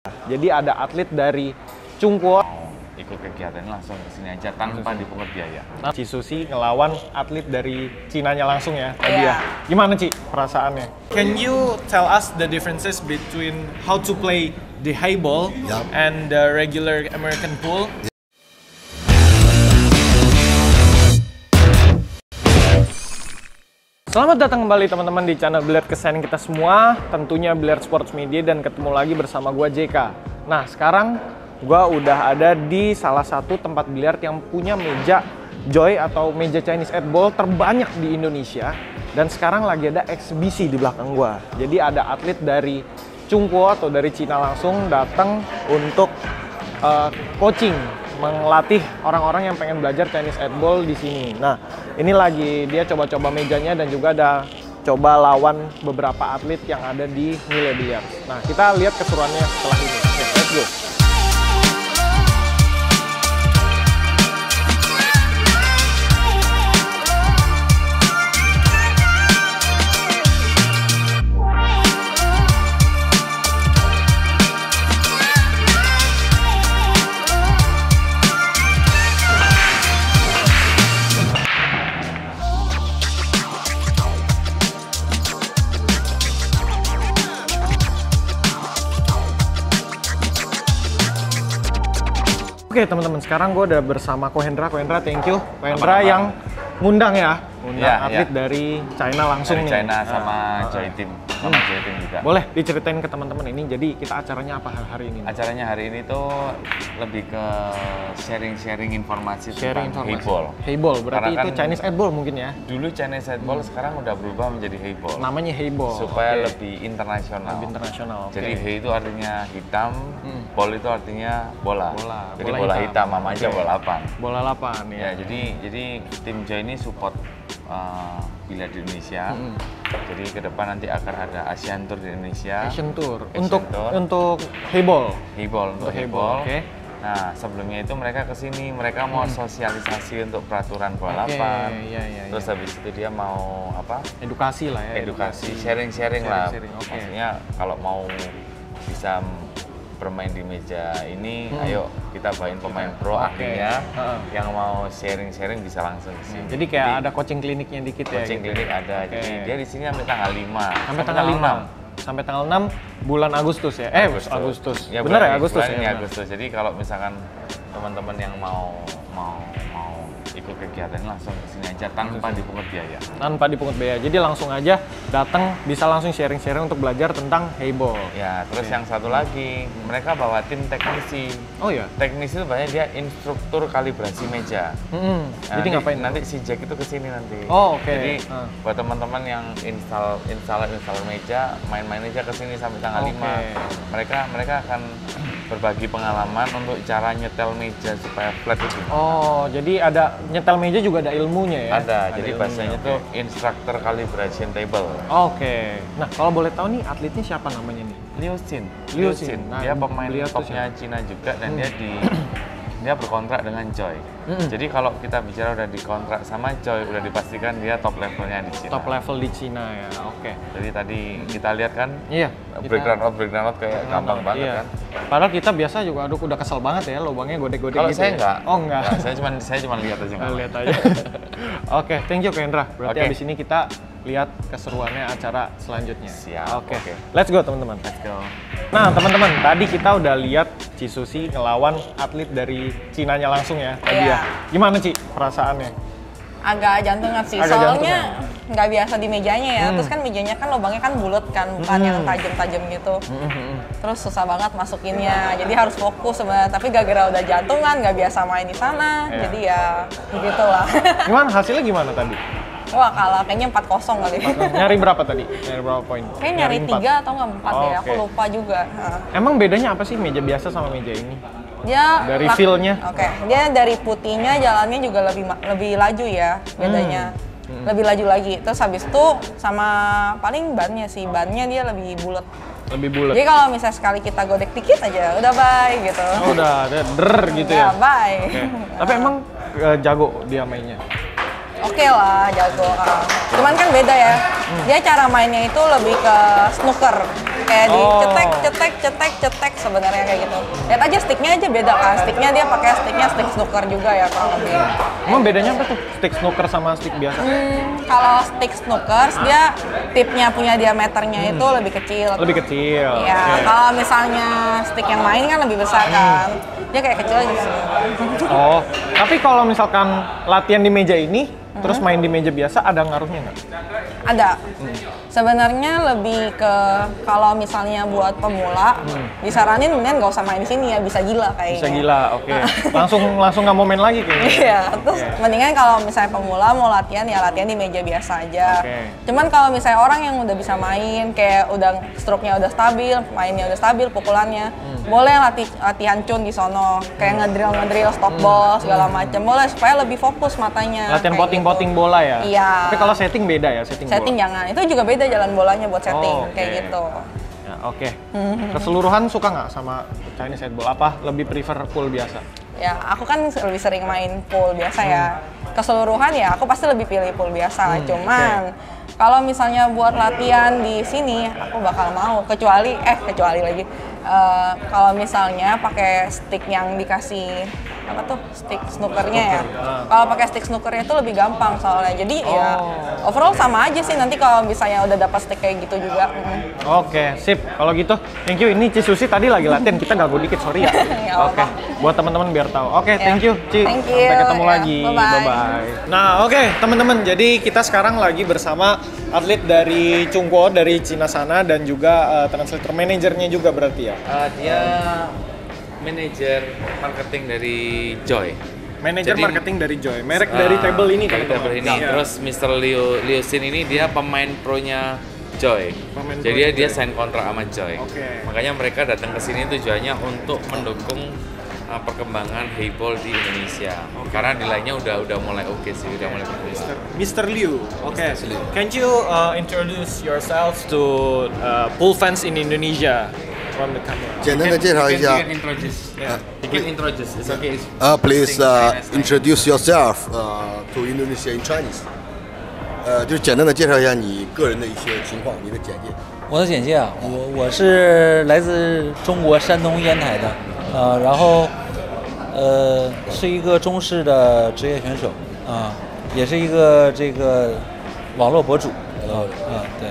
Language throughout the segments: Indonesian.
Jadi ada atlet dari Chungkwoo ikut kegiatan langsung ke sini aja tanpa dipungut biaya. Nah, Ci Susi ngelawan atlet dari Cinanya langsung ya tadi Iya. ya. Gimana Ci perasaannya? Can you tell us the differences between how to play the high ball and the regular American pool? Selamat datang kembali teman-teman di channel Billiard kesayangan kita semua, tentunya Billiard Sports Media, dan ketemu lagi bersama gua JK. Nah, sekarang gua udah ada di salah satu tempat billiard yang punya meja Joy atau meja Chinese 8 ball terbanyak di Indonesia, dan sekarang lagi ada eksibisi di belakang gua. Jadi ada atlet dari Chungkwoo atau dari Cina langsung datang untuk coaching, melatih orang-orang yang pengen belajar Chinese 8 ball di sini. Nah, ini lagi dia coba-coba mejanya dan juga ada coba lawan beberapa atlet yang ada di Mille Billiard. Nah, kita lihat keseruannya setelah ini. Oke, let's go. Oke teman-teman, sekarang gue udah bersama Ko Hendra. Ko Hendra, thank you. Ko Hendra yang ngundang ya, atlet dari China langsung dari nih. China sama Joy Team, sama Joy Team juga. Boleh diceritain ke teman-teman ini, jadi kita acaranya apa hari ini? Acaranya hari ini tuh lebih ke sharing-sharing informasi tentang Hayball. Hayball, berarti Karena itu kan Chinese 8 ball mungkin ya? Dulu Chinese 8 ball, sekarang udah berubah menjadi Hayball. Namanya Hayball. Supaya lebih internasional. Lebih internasional. Jadi Hei itu artinya hitam, ball itu artinya bola. Jadi bola hitam, sama aja bola lapan. Bola lapan ya. Ya, jadi tim Joy ini support billiard di Indonesia. Jadi ke depan nanti akan ada Asian Tour di Indonesia. Asian Tour. Asian Tour. Untuk Hayball. Untuk Hayball. Oke. Nah, sebelumnya itu mereka kesini, mereka mau sosialisasi untuk peraturan bola lapan. Terus habis itu dia mau apa? Edukasi lah ya. Edukasi, sharing-sharing lah. Okay. Maksudnya kalau mau bisa bermain di meja ini, ayo kita bawain pemain pro ahlinya yang mau sharing-sharing bisa langsung ke sini. Jadi kayak ada coaching kliniknya dikit ya. Coaching klinik ada. Jadi dia di sini sampai tanggal 5. Sampai tanggal 5. Sampai tanggal 6 bulan Agustus ya. Agustus. Ya, bener ya Agustus ya. Ini Agustus. Jadi kalau misalkan teman-teman yang mau ikut kegiatan langsung ke sini aja tanpa dipungut biaya. Tanpa dipungut biaya. Jadi langsung aja datang, bisa langsung sharing-sharing untuk belajar tentang Hayball. Ya, terus yang satu lagi, mereka bawa tim teknisi. Oh ya. Teknisi itu banyak dia instruktur kalibrasi meja. Jadi ngapain? Nanti si Jack itu kesini nanti. Oh, oke. Jadi buat teman-teman yang install meja, main-main aja kesini sampai tanggal 5. Mereka akan berbagi pengalaman untuk cara nyetel meja supaya flat itu. Oh, jadi ada nyetel meja juga ada ilmunya ya? Ada jadi bahasanya tuh instructor calibration table. Oke. Nah, kalau boleh tahu nih atletnya siapa namanya nih? Liu Xin. Nah, Dia pemain topnya Cina juga dan dia berkontrak dengan Joy. Jadi kalau kita bicara udah dikontrak sama Joy, udah dipastikan dia top levelnya di Cina. Top level di Cina ya, oke. Jadi tadi kita lihat kan, iya, breakdown out kayak gampang banget kan. Padahal kita biasa juga, aduh udah kesel banget ya, lubangnya godek-godek gitu. Kalau saya enggak. Oh enggak. Nah, saya cuma lihat aja. Lihat aja. Oke, thank you Kendra. Berarti abis ini kita lihat keseruannya acara selanjutnya. Siap. Oke. Let's go teman-teman. Let's go. Nah teman-teman, tadi kita udah lihat Ci Susi ngelawan atlet dari Cinanya langsung ya tadi ya. Gimana Ci perasaannya? Agak jantungan sih, soalnya nggak biasa di mejanya ya. Terus kan mejanya kan lubangnya kan bulat kan, bukan yang tajam-tajam gitu. Terus susah banget masukinnya, jadi harus fokus sebenarnya. Tapi gara-gara udah jantungan, nggak biasa main di sana, jadi ya begitulah. Gimana hasilnya gimana tadi? Wah kalah, kayaknya 4-0 kali. Nyari berapa tadi? Nyari berapa poin? Kayaknya nyari 3 atau nggak 4 ya, aku lupa juga. Emang bedanya apa sih meja biasa sama meja ini? Dia dari feel-nya? Dia dari putihnya jalannya juga lebih laju ya bedanya. Lebih laju lagi. Terus habis itu sama paling bannya sih, bannya dia lebih bulat. Lebih bulat. Jadi kalau misalnya sekali kita godek dikit aja, udah bye gitu. Oh, udah ada gitu ya? Bye. Tapi emang jago dia mainnya? Oke lah, jago. Cuman kan beda ya. Dia cara mainnya itu lebih ke snooker. kayak cetek sebenarnya kayak gitu. Lihat aja sticknya aja beda kan, sticknya dia pakai stick snooker juga ya kurang lebih. Emang bedanya apa tuh stick snooker sama stick biasa? Kalau stick snookers dia tipnya punya diameternya itu lebih kecil. Lebih kecil. Iya, Oke. kalau misalnya stick yang lain kan lebih besar kan. Dia kayak kecil aja sih. Oh, tapi kalau misalkan latihan di meja ini, terus main di meja biasa ada ngaruhnya nggak? Ada. Sebenarnya lebih ke kalau misalnya buat pemula, disaranin mendingan nggak usah main di sini ya, bisa gila kayaknya. Bisa gila, oke. Langsung nggak mau main lagi kayaknya. Iya, terus mendingan kalau misalnya pemula mau latihan ya latihan di meja biasa aja. Cuman kalau misalnya orang yang udah bisa main, kayak udah stroke-nya udah stabil, mainnya udah stabil, pukulannya, boleh latihan cun di sono, kayak ngedrill stop ball segala macam, boleh supaya lebih fokus matanya. Latihan kayak potting bola ya? Iya. Tapi kalau setting beda ya, setting Setting bola? jangan, itu juga beda jalan bolanya buat setting, Oh, kayak oke. gitu. Ya, oke. Keseluruhan suka nggak sama Chinese head ball? Apa lebih prefer pool biasa? Ya, aku kan lebih sering main pool biasa ya. Keseluruhan ya, aku pasti lebih pilih pool biasa. Cuman kalau misalnya buat latihan di sini, aku bakal mau. Kecuali lagi. Kalau misalnya pakai stick yang dikasih apa tuh stick snookernya ya. Kalau pakai stick snookernya itu lebih gampang soalnya. Jadi ya overall sama aja sih nanti kalau misalnya udah dapat stick kayak gitu juga. Oke, sip. Kalau gitu, thank you. Ini Ci Susi tadi lagi latihan, kita ganggu dikit, sorry ya. Nggak Oke, apa-apa. buat teman-teman biar tahu. Oke, thank you, Ci. Thank you. Sampai ketemu Ya, lagi. bye-bye. Bye-bye. Nah, oke, teman-teman. Jadi kita sekarang lagi bersama atlet dari Chungguo, dari Cina sana, dan juga translator manajernya juga berarti ya. Dia manajer marketing dari Joy. Manajer Jadi, marketing dari Joy, merek dari table ini dari teman-teman. table ini. Ya. Terus Mr. Liu Sin ini dia pemain pro-nya Joy. Pemain Jadi pro-nya dia Joy. sign kontrak sama Joy. Oke. Makanya mereka datang ke sini tujuannya untuk mendukung perkembangan highball di Indonesia. Karena nilainya udah mulai oke sih, udah mulai bagus. Mr. Liu, okay. Mr. Liu. Can you introduce yourself to pool fans in Indonesia from the camera? 简单的介绍一下 You can introduce. Yeah. You can introduce. It's okay. please Chinese introduce yourself to Indonesia in Chinese. 就是简单的介绍一下你个人的一些情况，你的简介。我的简介啊，我是来自中国山东烟台的，然后是一个中式的职业选手啊，也是一个这个网络博主，对。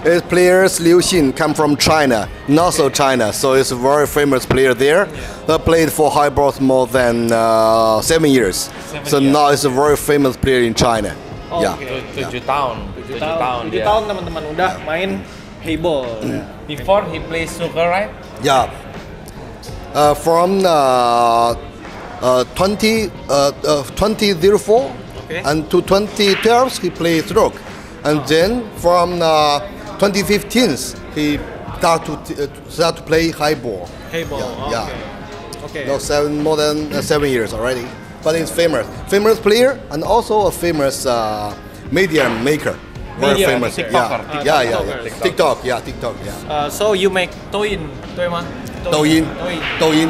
His players Liu Xin come from China, not so China, so it's a very famous player there. Played for highball more than 7 years. So now it's a very famous player in China. Yeah. 7 tahun. 7 tahun 7 dia. tahun teman-teman udah main hayball. Before he plays snooker, right? Yeah. From 2004 Okay. and to 2012 he played stroke, and then from 2015 he start to play highball. Hayball. Yeah. Okay. No, more than 7 years already. But he's famous player and also a famous media maker. Very Media, famous. TikToker. Yeah. TikToker. TikTok. Yeah. So you make Douyin, 对吗？ Douyin,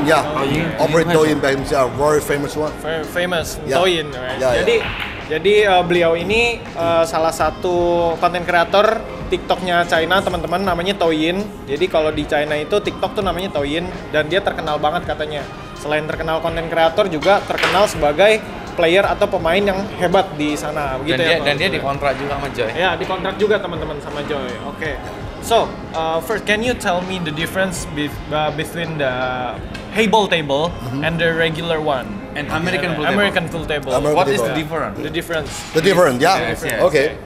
yeah. Douyin. Operate Douyin by himself, very famous one. Very famous Ya. Douyin, right? Ya, ya. Jadi beliau ini salah satu konten kreator TikToknya China, teman-teman, namanya Douyin. Jadi kalau di China itu TikTok tuh namanya Douyin, dan dia terkenal banget katanya. Selain terkenal konten kreator, juga terkenal sebagai player atau pemain yang hebat di sana, begitu ya? Dan dia Pak? dikontrak juga sama Joy. Ya, dikontrak juga teman-teman sama Joy. Oke. So, first, can you tell me the difference between the hayball table and the regular one? And American pool table. American pool table. American What is table. the difference? The difference. The difference, yeah. Yes. Okay.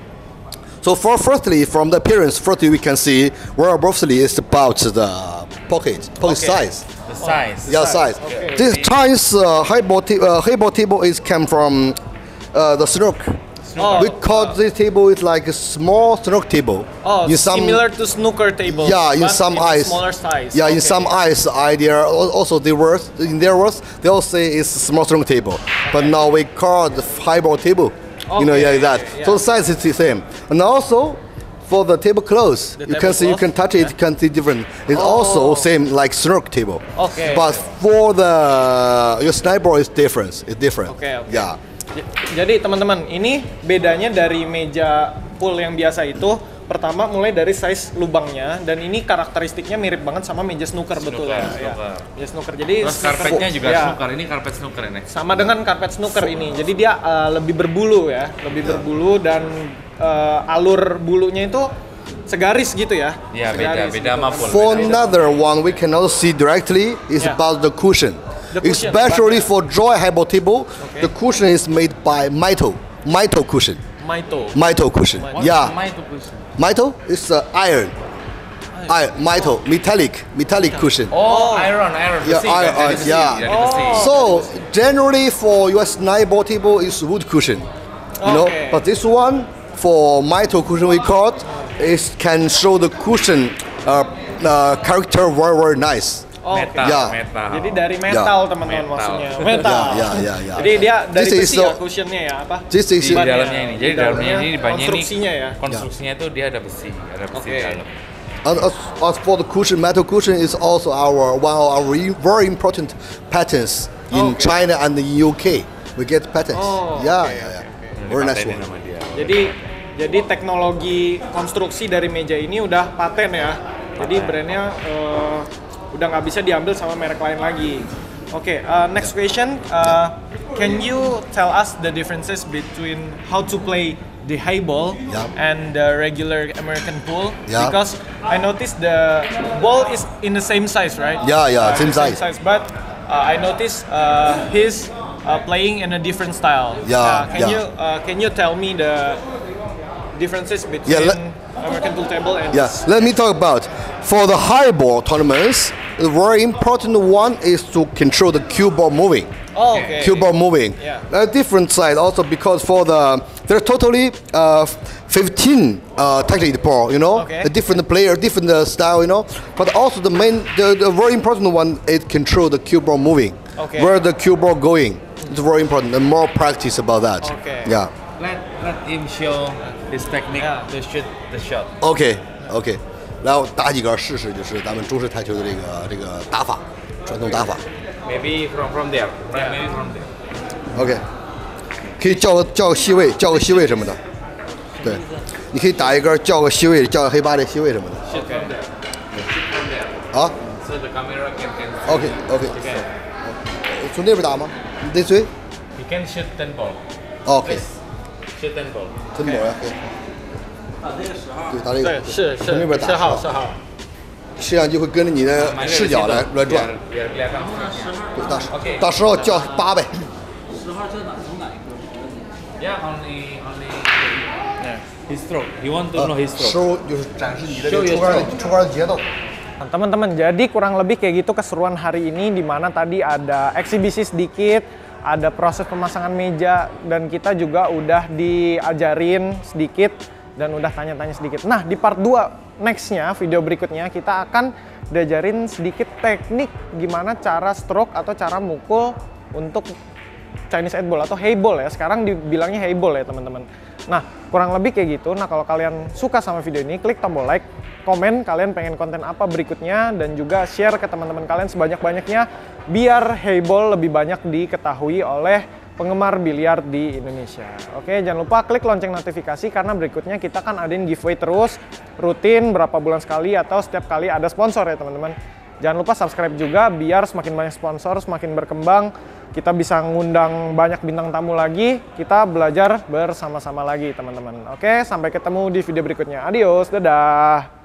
So firstly, from the appearance, firstly we can see where roughly is about the pocket size. The size. Yeah, size. Okay. This Chinese highball table is come from the stroke. Oh, We call this table is like a small stroke table. Oh, In some- similar to snooker table. Yeah, in but some in eyes. smaller size. Yeah, in Okay. some eyes, idea also they words in their words they all say it's a small stroke table, but now we call the highball table. You know, Okay, yeah, that. yeah. So the size is the same, and also for the tablecloths, The you can see you can tablecloth? touch it, you can see different. It's also same like stroke table. Okay. But for the your sniper is different. It's different. Okay. Yeah. Jadi teman-teman, ini bedanya dari meja pool yang biasa itu, Pertama mulai dari size lubangnya, dan ini karakteristiknya mirip banget sama meja snooker, betul ya? Snooker. Ya snooker. Jadi Terus karpetnya juga ya, snooker, ini karpet snooker ini. sama dengan karpet snooker ini. Jadi dia lebih berbulu ya, lebih berbulu, dan alur bulunya itu segaris gitu ya. Iya, Segaris beda gitu. sama full. For another one, we cannot see directly is Yeah. about the cushion. The cushion, Especially but- for Joy Highball table, Okay. the cushion is made by Mito cushion. Mito cushion. Yeah. Mito is iron. Mito, metallic cushion. Oh, iron, Yeah, besi, iron, dari besi, yeah. dari besi. So generally for US 9 ball table is wood cushion, you know. Okay. But this one for Mito cushion we call it can show the cushion character very nice. Metal, Ya. metal. Jadi dari metal teman-teman Metal. maksudnya. Metal. Ya. Jadi dia dari This is besi ya so- cushionnya ya apa? This is Di Bannya. dalamnya ini. Jadi Di dalamnya ini banyak ini. konstruksinya ya. Konstruksinya itu dia ada besi Oke. di dalam. And as for the cushion, metal cushion is also one of our very important patents in Okay. China and the UK. We get patents. Oh, Yeah. Very nice Dipatenin one. sama dia. Jadi teknologi konstruksi dari meja ini udah paten ya. Jadi brandnya udah nggak bisa diambil sama merek lain lagi. Oke, next question. Can you tell us the differences between how to play the high ball Yeah. and the regular American pool? Yeah. Because I noticed the ball is in the same size, right? Yeah, same the size. But I noticed he's playing in a different style. Yeah, Can you tell me the differences between Yeah, American pool table and Yes, let me talk about for the high ball tournaments. The very important one is to control the cue ball moving. Oh, okay. Cue ball moving. Yeah. A different side also because for there's totally 15 technique ball, you know, Okay. a different player, different style, you know. But also the very important one is control the cue ball moving. Okay. Where the cue ball going. It's very important. And more practice about that. Okay. Yeah. Let him show his technique Yeah. to shoot the shot. OK，来我打几个试试，就是咱们中式台球的这个打法，传统打法。 Maybe from there. Maybe from there. OK，可以叫个膝位，叫个膝位什么的。对，你可以打一根，叫个膝位，叫个黑八的膝位什么的。 Shoot from there. Shoot from there. 啊 So the camera can see. ，OK， Okay. 从那边打吗？你得追。 He can shoot 10 ball. OK， Shoot 10 ball. 真猛呀！对，打这个。对，是从那边打。是号是号。摄像机会跟着你的视角来转。 Biar kelihatan. 对，到时候叫8呗。 Yeah, only his stroke. He want to know his 师 stroke. 傅就是展示你的这个出杆的节奏。 Nah, teman-teman, jadi kurang lebih kayak gitu keseruan hari ini, di mana tadi ada eksibisi sedikit, ada proses pemasangan meja, dan kita juga udah diajarin sedikit dan udah tanya-tanya sedikit. Nah, di part 2 next-nya, video berikutnya, kita akan diajarin sedikit teknik gimana cara stroke atau cara mukul untuk Chinese 8 ball atau high ball ya. Sekarang dibilangnya high ball ya teman-teman. Nah, kurang lebih kayak gitu. Nah, kalau kalian suka sama video ini, klik tombol like, komen kalian pengen konten apa berikutnya, dan juga share ke teman-teman kalian sebanyak-banyaknya biar high ball lebih banyak diketahui oleh penggemar biliar di Indonesia. Oke, jangan lupa klik lonceng notifikasi karena berikutnya kita kan adain giveaway terus, rutin berapa bulan sekali atau setiap kali ada sponsor ya teman-teman. Jangan lupa subscribe juga biar semakin banyak sponsor, semakin berkembang, kita bisa ngundang banyak bintang tamu lagi, kita belajar bersama-sama lagi teman-teman. Oke, sampai ketemu di video berikutnya. Adios, dadah!